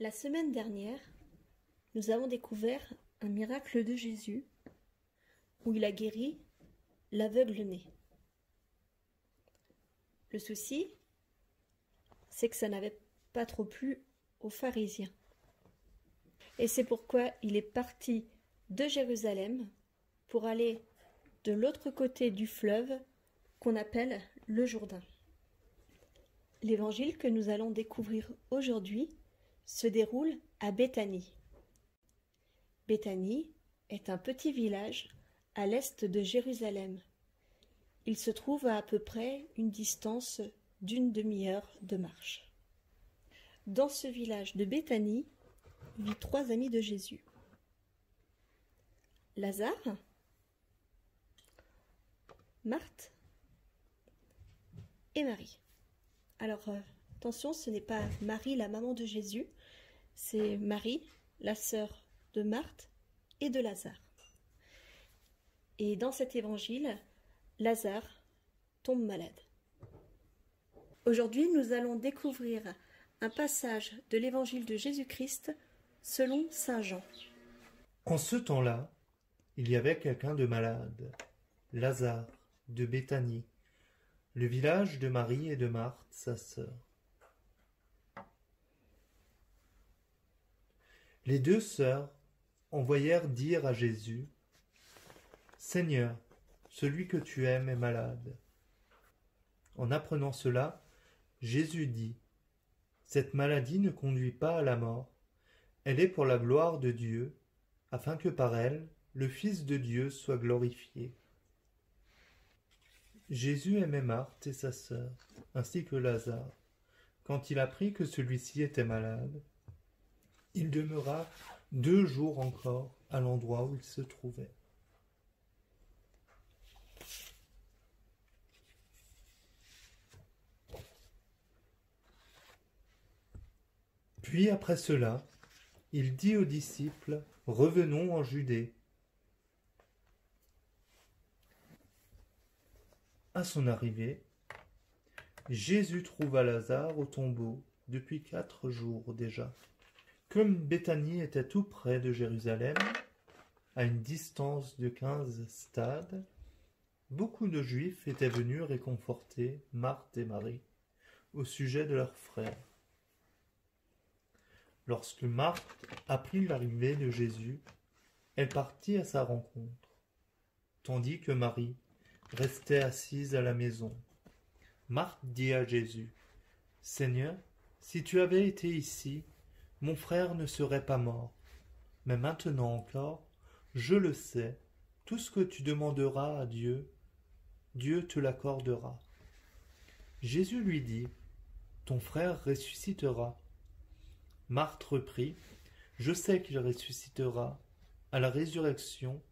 La semaine dernière, nous avons découvert un miracle de Jésus où il a guéri l'aveugle-né. Le souci, c'est que ça n'avait pas trop plu aux pharisiens. Et c'est pourquoi il est parti de Jérusalem pour aller de l'autre côté du fleuve qu'on appelle le Jourdain. L'évangile que nous allons découvrir aujourd'hui se déroule à Béthanie. Béthanie est un petit village à l'est de Jérusalem. Il se trouve à peu près une distance d'une demi-heure de marche. Dans ce village de Béthanie vit 3 amis de Jésus. Lazare, Marthe et Marie. Alors, attention, ce n'est pas Marie, la maman de Jésus, c'est Marie, la sœur de Marthe et de Lazare. Et dans cet évangile, Lazare tombe malade. Aujourd'hui, nous allons découvrir un passage de l'évangile de Jésus-Christ selon saint Jean. En ce temps-là, il y avait quelqu'un de malade, Lazare, de Béthanie, le village de Marie et de Marthe, sa sœur. Les 2 sœurs envoyèrent dire à Jésus, « Seigneur, celui que tu aimes est malade. » En apprenant cela, Jésus dit, « Cette maladie ne conduit pas à la mort, elle est pour la gloire de Dieu, afin que par elle, le Fils de Dieu soit glorifié. » Jésus aimait Marthe et sa sœur, ainsi que Lazare. Quand il apprit que celui-ci était malade, il demeura 2 jours encore à l'endroit où il se trouvait. Puis après cela, il dit aux disciples, « Revenons en Judée. » À son arrivée, Jésus trouva Lazare au tombeau depuis 4 jours déjà. Comme Béthanie était tout près de Jérusalem, à une distance de 15 stades, beaucoup de Juifs étaient venus réconforter Marthe et Marie au sujet de leur frère. Lorsque Marthe apprit l'arrivée de Jésus, elle partit à sa rencontre, tandis que Marie restait assise à la maison. Marthe dit à Jésus, « Seigneur, si tu avais été ici, mon frère ne serait pas mort. Mais maintenant encore, je le sais, tout ce que tu demanderas à Dieu, Dieu te l'accordera. » Jésus lui dit, « Ton frère ressuscitera. » Marthe reprit, « Je sais qu'il ressuscitera à la résurrection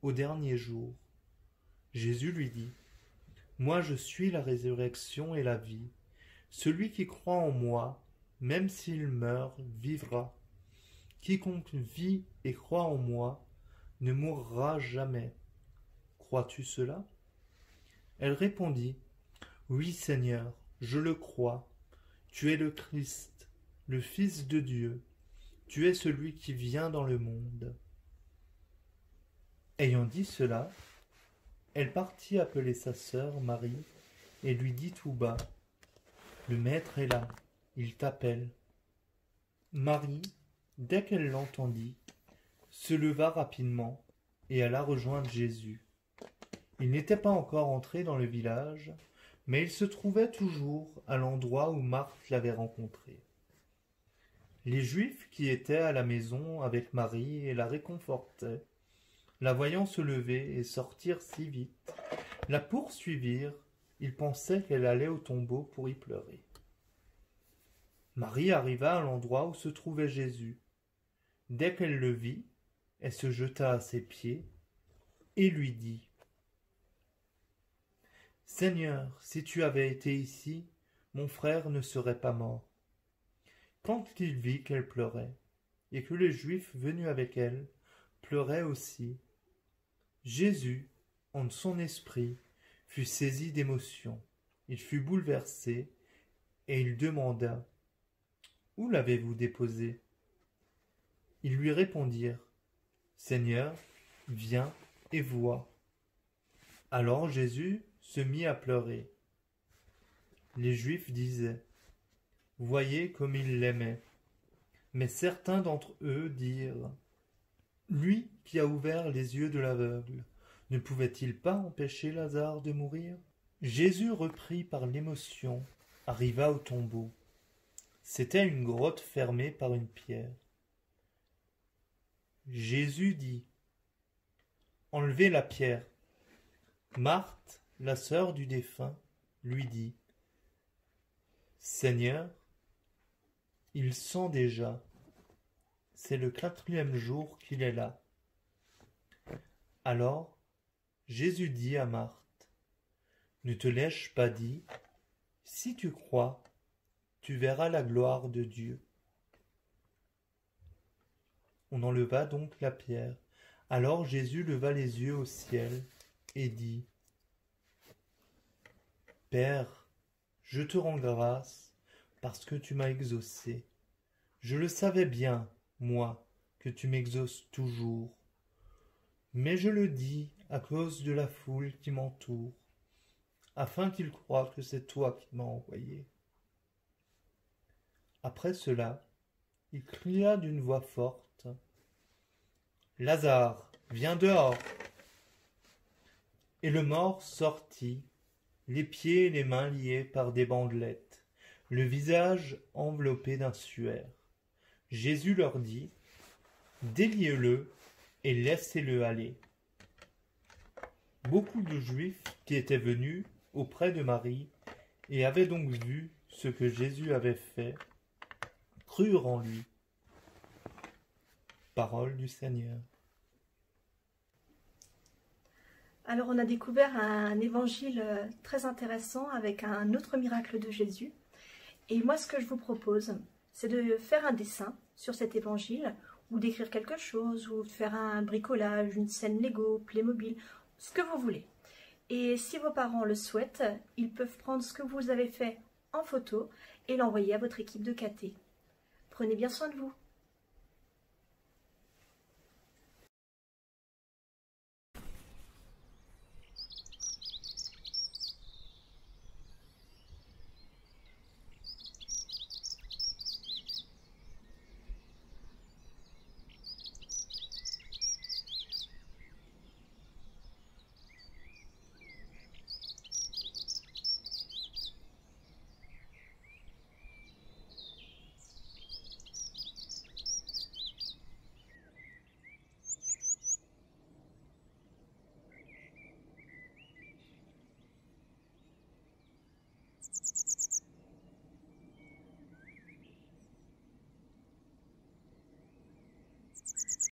au dernier jour. » Jésus lui dit, « Moi je suis la résurrection et la vie. Celui qui croit en moi, même s'il meurt, vivra. Quiconque vit et croit en moi ne mourra jamais. Crois-tu cela ?» Elle répondit, « Oui, Seigneur, je le crois. Tu es le Christ, le Fils de Dieu. Tu es celui qui vient dans le monde. » Ayant dit cela, elle partit appeler sa sœur Marie et lui dit tout bas, « Le Maître est là, il t'appelle. » Marie, dès qu'elle l'entendit, se leva rapidement et alla rejoindre Jésus. Il n'était pas encore entré dans le village, mais il se trouvait toujours à l'endroit où Marthe l'avait rencontré. Les Juifs qui étaient à la maison avec Marie et la réconfortaient, la voyant se lever et sortir si vite, la poursuivirent, ils pensaient qu'elle allait au tombeau pour y pleurer. Marie arriva à l'endroit où se trouvait Jésus. Dès qu'elle le vit, elle se jeta à ses pieds et lui dit, « Seigneur, si tu avais été ici, mon frère ne serait pas mort. » Quand il vit qu'elle pleurait, et que les Juifs venus avec elle pleuraient aussi, Jésus, en son esprit, fut saisi d'émotion. Il fut bouleversé, et il demanda, « Où l'avez-vous déposé » Ils lui répondirent, « Seigneur, viens et vois. » Alors Jésus se mit à pleurer. Les Juifs disaient, « Voyez comme il l'aimait. » Mais certains d'entre eux dirent, « Lui qui a ouvert les yeux de l'aveugle, ne pouvait-il pas empêcher Lazare de mourir ?» Jésus, repris par l'émotion, arriva au tombeau. C'était une grotte fermée par une pierre. Jésus dit, « Enlevez la pierre. » Marthe, la sœur du défunt, lui dit, « Seigneur, il sent déjà. C'est le 4e jour qu'il est là. » Alors Jésus dit à Marthe, « Ne te l'ai-je pas dit? Si tu crois, tu verras la gloire de Dieu. » On enleva donc la pierre. Alors Jésus leva les yeux au ciel et dit, « Père, je te rends grâce parce que tu m'as exaucé. Je le savais bien, moi, que tu m'exauces toujours. Mais je le dis à cause de la foule qui m'entoure, afin qu'ils croient que c'est toi qui m'as envoyé. » Après cela, il cria d'une voix forte, « Lazare, viens dehors !» Et le mort sortit, les pieds et les mains liés par des bandelettes, le visage enveloppé d'un suaire. Jésus leur dit, « Déliez-le et laissez-le aller. » Beaucoup de Juifs qui étaient venus auprès de Marie et avaient donc vu ce que Jésus avait fait, crurent en lui. Parole du Seigneur. Alors on a découvert un évangile très intéressant avec un autre miracle de Jésus. Et moi ce que je vous propose, c'est de faire un dessin sur cet évangile, ou d'écrire quelque chose, ou de faire un bricolage, une scène Lego, Playmobil, ce que vous voulez. Et si vos parents le souhaitent, ils peuvent prendre ce que vous avez fait en photo et l'envoyer à votre équipe de caté. Prenez bien soin de vous.